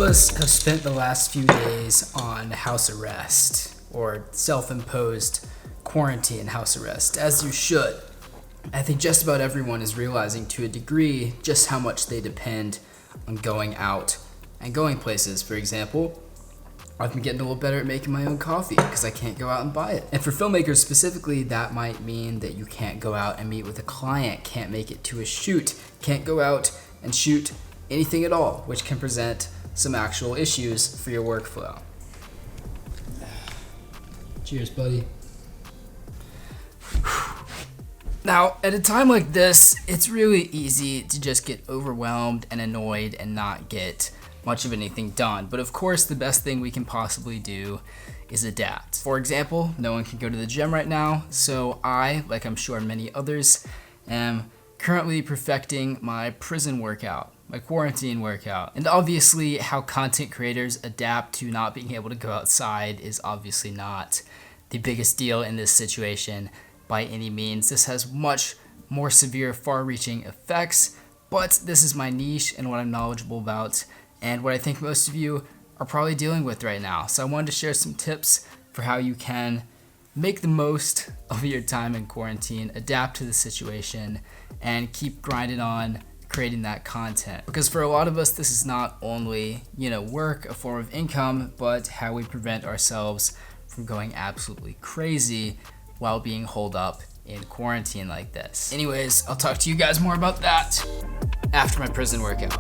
us have spent the last few days on house arrest or self-imposed quarantine house arrest, as you should. I think just about everyone is realizing to a degree just how much they depend on going out and going places. For example, I've been getting a little better at making my own coffee because I can't go out and buy it. And for filmmakers specifically, that might mean that you can't go out and meet with a client, can't make it to a shoot, can't go out and shoot anything at all, which can present some actual issues for your workflow. Cheers, buddy. Now, at a time like this, it's really easy to just get overwhelmed and annoyed and not get much of anything done. But of course, the best thing we can possibly do is adapt. For example, no one can go to the gym right now, so I, like I'm sure many others, am currently perfecting my prison workout, my quarantine workout. And obviously, how content creators adapt to not being able to go outside is obviously not the biggest deal in this situation by any means. This has much more severe, far-reaching effects, but this is my niche and what I'm knowledgeable about, and what I think most of you are probably dealing with right now. So I wanted to share some tips for how you can make the most of your time in quarantine, adapt to the situation, and keep grinding on creating that content. Because for a lot of us, this is not only, work, a form of income, but how we prevent ourselves from going absolutely crazy while being holed up in quarantine like this. Anyways, I'll talk to you guys more about that after my prison workout.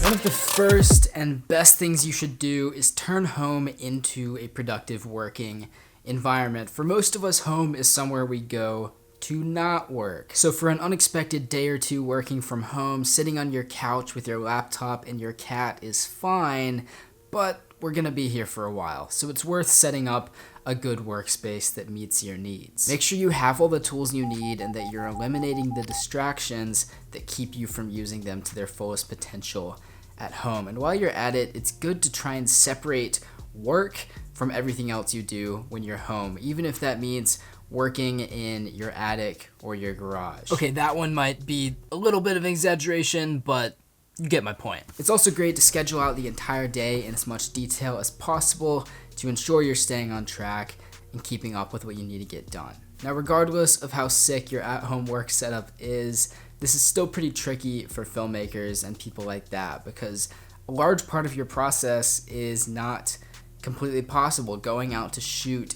One of the first and best things you should do is turn home into a productive working environment. For most of us, home is somewhere we go to not work. So for an unexpected day or two working from home, sitting on your couch with your laptop and your cat is fine, but we're gonna be here for a while. So it's worth setting up a good workspace that meets your needs. Make sure you have all the tools you need and that you're eliminating the distractions that keep you from using them to their fullest potential at home. And while you're at it, it's good to try and separate work from everything else you do when you're home, even if that means working in your attic or your garage. Okay, that one might be a little bit of an exaggeration, but you get my point. It's also great to schedule out the entire day in as much detail as possible to ensure you're staying on track and keeping up with what you need to get done. Now, regardless of how sick your at-home work setup is, this is still pretty tricky for filmmakers and people like that because a large part of your process is not completely possible, going out to shoot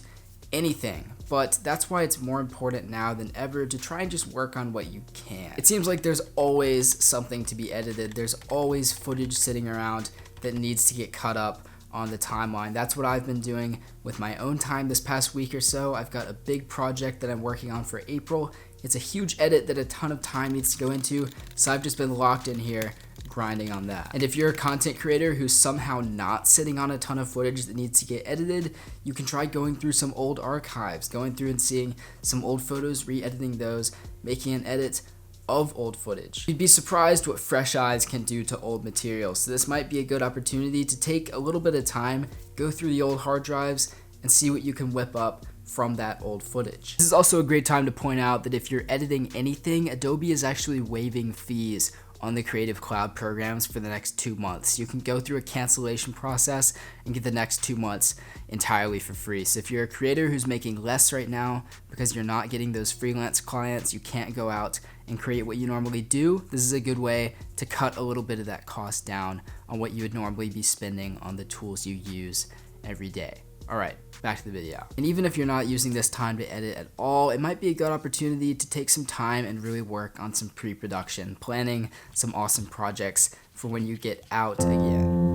anything. But that's why it's more important now than ever to try and just work on what you can. It seems like there's always something to be edited. There's always footage sitting around that needs to get cut up on the timeline. That's what I've been doing with my own time this past week or so. I've got a big project that I'm working on for April. It's a huge edit that a ton of time needs to go into, so I've just been locked in here grinding on that. And if you're a content creator who's somehow not sitting on a ton of footage that needs to get edited, you can try going through some old archives, going through and seeing some old photos, re-editing those, making an edit of old footage. You'd be surprised what fresh eyes can do to old material, so this might be a good opportunity to take a little bit of time, go through the old hard drives, and see what you can whip up from that old footage. This is also a great time to point out that if you're editing anything, Adobe is actually waiving fees on the Creative Cloud programs for the next 2 months. You can go through a cancellation process and get the next 2 months entirely for free. So if you're a creator who's making less right now because you're not getting those freelance clients, you can't go out and create what you normally do, this is a good way to cut a little bit of that cost down on what you would normally be spending on the tools you use every day. All right, back to the video. And even if you're not using this time to edit at all, it might be a good opportunity to take some time and really work on some pre-production, planning some awesome projects for when you get out again.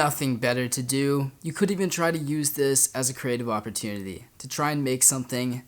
nothing better to do, you could even try to use this as a creative opportunity to try and make something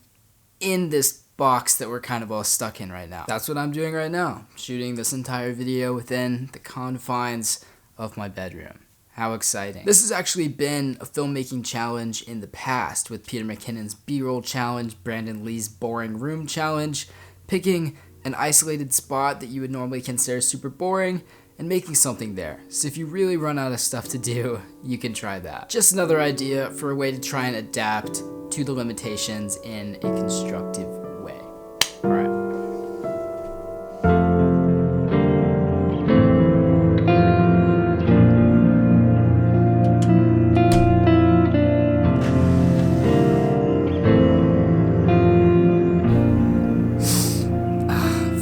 in this box that we're kind of all stuck in right now. That's what I'm doing right now, shooting this entire video within the confines of my bedroom. How exciting. This has actually been a filmmaking challenge in the past, with Peter McKinnon's B-roll challenge, Brandon Lee's boring room challenge, picking an isolated spot that you would normally consider super boring and making something there. So if you really run out of stuff to do, you can try that. Just another idea for a way to try and adapt to the limitations in a constructive way. All right.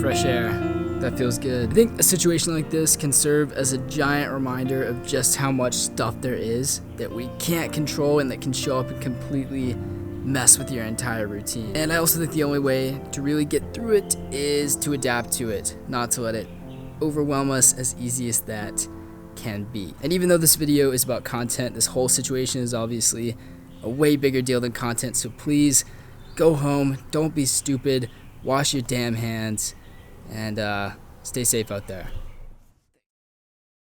Fresh air. That feels good. I think a situation like this can serve as a giant reminder of just how much stuff there is that we can't control and that can show up and completely mess with your entire routine. And I also think the only way to really get through it is to adapt to it, not to let it overwhelm us, as easy as that can be. And even though this video is about content, this whole situation is obviously a way bigger deal than content, so please go home, don't be stupid, wash your damn hands, and stay safe out there.